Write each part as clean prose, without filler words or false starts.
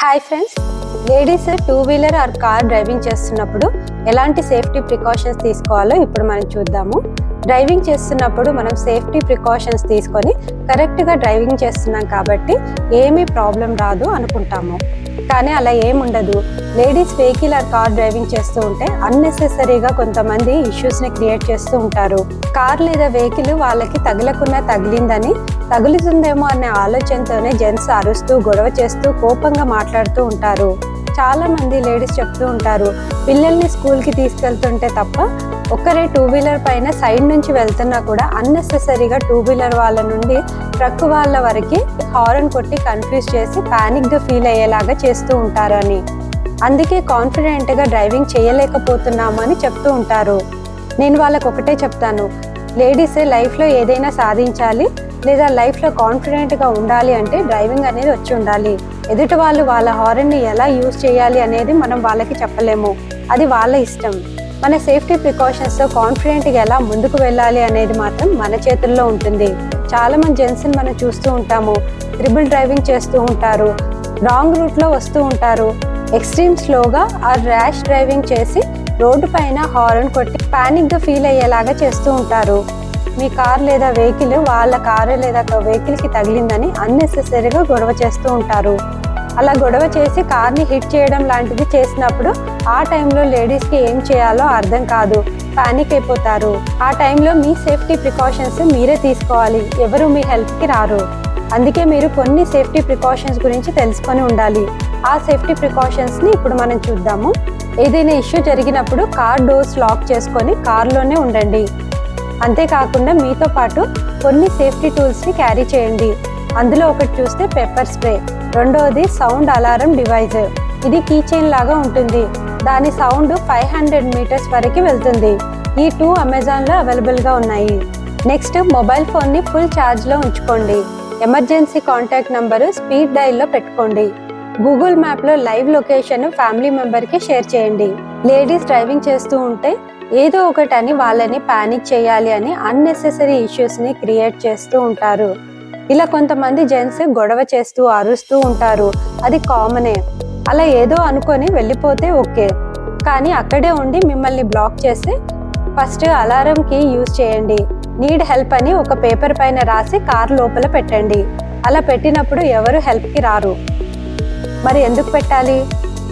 Hi friends, ladies two wheeler or car driving చేస్తున్నప్పుడు ఎలాంటి safety precautions తీసుకోవాలో ఇప్పుడు మనం చూద్దాము. డ్రైవింగ్ చేస్తున్నప్పుడు మనం సేఫ్టీ ప్రికాషన్స్ తీసుకొని కరెక్ట్గా డ్రైవింగ్ చేస్తున్నాం కాబట్టి ఏమీ ప్రాబ్లం రాదు అనుకుంటాము. కానీ అలా ఏముండదు. Ladies vehicle or car driving చేస్తూ ఉంటే అన్నెసెసరీగా కొంతమంది ఇష్యూస్ని క్రియేట్ చేస్తూ ఉంటారు. కార్ లేదా వెహికల్ వాళ్ళకి తగలకుండా తగిలిందని, తగులుతుందేమో అనే ఆలోచనతోనే జెంట్స్ అరుస్తూ, గొడవ చేస్తూ, కోపంగా మాట్లాడుతూ ఉంటారు. చాలా మంది లేడీస్ చెప్తూ ఉంటారు, పిల్లల్ని స్కూల్కి తీసుకెళ్తుంటే తప్ప ఒక్కరే టూ వీలర్ పైన సైడ్ నుంచి వెళ్తున్నా కూడా అన్నెసెసరీగా టూ వీలర్ వాళ్ళ నుండి ట్రక్ వాళ్ళ వరకు హారన్ కొట్టి కన్ఫ్యూజ్ చేసి ప్యానిక్గా ఫీల్ అయ్యేలాగా చేస్తూ ఉంటారని, అందుకే కాన్ఫిడెంట్గా డ్రైవింగ్ చేయలేకపోతున్నామని చెప్తూ ఉంటారు. నేను వాళ్ళకు ఒకటే చెప్తాను, లేడీస్ లైఫ్లో ఏదైనా సాధించాలి లేదా లైఫ్లో కాన్ఫిడెంట్గా ఉండాలి అంటే డ్రైవింగ్ అనేది వచ్చి ఉండాలి. ఎదుటి వాళ్ళు వాళ్ళ హారన్ని ఎలా యూజ్ చేయాలి అనేది మనం వాళ్ళకి చెప్పలేము, అది వాళ్ళ ఇష్టం. మన సేఫ్టీ ప్రికాషన్స్తో కాన్ఫిడెంట్గా ఎలా ముందుకు వెళ్ళాలి అనేది మాత్రం మన చేతుల్లో ఉంటుంది. చాలా మంది జెంట్స్ని మనం చూస్తూ ఉంటాము, ట్రిపుల్ డ్రైవింగ్ చేస్తూ ఉంటారు, రాంగ్ రూట్లో వస్తూ ఉంటారు, ఎక్స్ట్రీమ్ స్లోగా ఆ ర్యాష్ డ్రైవింగ్ చేసి రోడ్డు పైన హారన్ కొట్టి ప్యానిక్గా ఫీల్ అయ్యేలాగా చేస్తూ ఉంటారు. మీ కార్ లేదా వెహికల్ వాళ్ళ కారు లేదా వెహికల్కి తగిలిందని అన్నెసెసరీగా గొడవ చేస్తూ ఉంటారు. అలా గొడవ చేసి కార్ని హిట్ చేయడం లాంటిది చేసినప్పుడు ఆ టైంలో లేడీస్కి ఏం చేయాలో అర్థం కాదు, పానిక్ అయిపోతారు. ఆ టైంలో మీ సేఫ్టీ ప్రికాషన్స్ మీరే తీసుకోవాలి, ఎవరు మీ హెల్ప్కి రారు. అందుకే మీరు కొన్ని సేఫ్టీ ప్రికాషన్స్ గురించి తెలుసుకొని ఉండాలి. ఆ సేఫ్టీ ప్రికాషన్స్ని ఇప్పుడు మనం చూద్దాము. ఏదైనా ఇష్యూ జరిగినప్పుడు కార్ డోర్స్ లాక్ చేసుకొని కార్లోనే ఉండండి. అంతేకాకుండా మీతో పాటు కొన్ని సేఫ్టీ టూల్స్ని క్యారీ చేయండి. అందులో ఒకటి చూస్తే పెప్పర్ స్ప్రే, రెండవది సౌండ్ అలారం డివైజ్. ఇది కీ చైన్ లాగా ఉంటుంది, దాని సౌండ్ 500 మీటర్స్ వరకు వెళ్తుంది. ఈ టూ అమెజాన్లో అవైలబుల్గా ఉన్నాయి. నెక్స్ట్, మొబైల్ ఫోన్ని ఫుల్ ఛార్జ్లో ఉంచుకోండి. ఎమర్జెన్సీ కాంటాక్ట్ నంబరు స్పీడ్ డయల్లో పెట్టుకోండి. గూగుల్ మ్యాప్లో లైవ్ లొకేషన్ ఫ్యామిలీ మెంబర్కి షేర్ చేయండి. లేడీస్ డ్రైవింగ్ చేస్తూ ఉంటే ఏదో ఒకటని వాళ్ళని ప్యానిక్ చేయాలి అని అన్నెసెసరీ ఇష్యూస్ని క్రియేట్ చేస్తూ ఉంటారు. ఇలా కొంతమంది జెంట్స్ గొడవ చేస్తూ అరుస్తూ ఉంటారు, అది కామనే. అలా ఏదో అనుకొని వెళ్ళిపోతే ఓకే, కానీ అక్కడే ఉండి మిమ్మల్ని బ్లాక్ చేసి ఫస్ట్ అలారంకి యూజ్ చేయండి. నీడ్ హెల్ప్ అని ఒక పేపర్ పైన రాసి కార్ లోపల పెట్టండి. అలా పెట్టినప్పుడు ఎవరు హెల్ప్కి రారు. మరి ఎందుకు పెట్టాలి?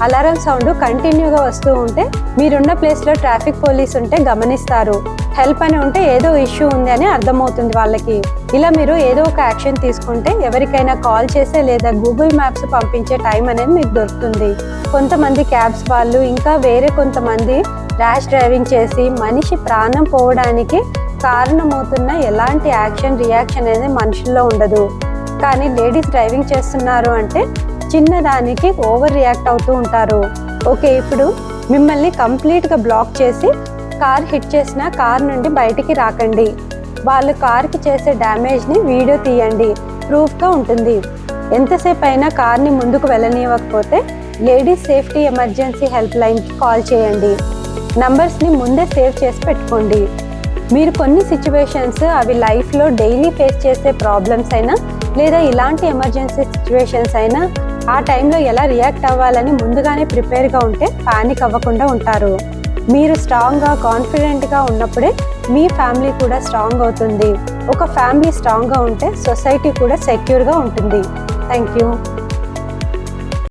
అలారం సౌండ్ కంటిన్యూగా వస్తూ ఉంటే మీరున్న ప్లేస్లో ట్రాఫిక్ పోలీస్ ఉంటే గమనిస్తారు. హెల్ప్ అని ఉంటే ఏదో ఇష్యూ ఉంది అని అర్థమవుతుంది వాళ్ళకి. ఇలా మీరు ఏదో ఒక యాక్షన్ తీసుకుంటే ఎవరికైనా కాల్ చేసే లేదా గూగుల్ మ్యాప్స్ పంపించే టైం అనేది మీకు దొరుకుతుంది. కొంతమంది క్యాబ్స్ వాళ్ళు ఇంకా వేరే కొంతమంది ర్యాష్ డ్రైవింగ్ చేసి మనిషి ప్రాణం పోవడానికి కారణమవుతున్న ఎలాంటి యాక్షన్ రియాక్షన్ అనేది మనుషుల్లో ఉండదు. కానీ లేడీస్ డ్రైవింగ్ చేస్తున్నారు అంటే చిన్నదానికి ఓవర్ రియాక్ట్ అవుతూ ఉంటారు. ఓకే, ఇప్పుడు మిమ్మల్ని కంప్లీట్గా బ్లాక్ చేసి కార్ హిట్ చేసిన కార్ నుండి బయటికి రాకండి. వాళ్ళు కార్కి చేసే డ్యామేజ్ని వీడియో తీయండి, ప్రూఫ్గా ఉంటుంది. ఎంతసేపు అయినా కార్ని ముందుకు వెళ్ళనివ్వకపోతే లేడీస్ సేఫ్టీ ఎమర్జెన్సీ హెల్ప్ లైన్కి కాల్ చేయండి. నంబర్స్ని ముందే సేవ్ చేసి పెట్టుకోండి. మీరు కొన్ని సిచ్యువేషన్స్ అవి లైఫ్లో డైలీ ఫేస్ చేసే ప్రాబ్లమ్స్ అయినా లేదా ఇలాంటి ఎమర్జెన్సీ సిచ్యువేషన్స్ అయినా ఆ టైంలో ఎలా రియాక్ట్ అవ్వాలని ముందుగానే ప్రిపేర్గా ఉంటే పానిక్ అవ్వకుండా ఉంటారు. మీరు స్ట్రాంగ్గా కాన్ఫిడెంట్గా ఉన్నప్పుడే మీ ఫ్యామిలీ కూడా స్ట్రాంగ్ అవుతుంది. ఒక ఫ్యామిలీ స్ట్రాంగ్గా ఉంటే సొసైటీ కూడా సెక్యూర్గా ఉంటుంది. Thank you.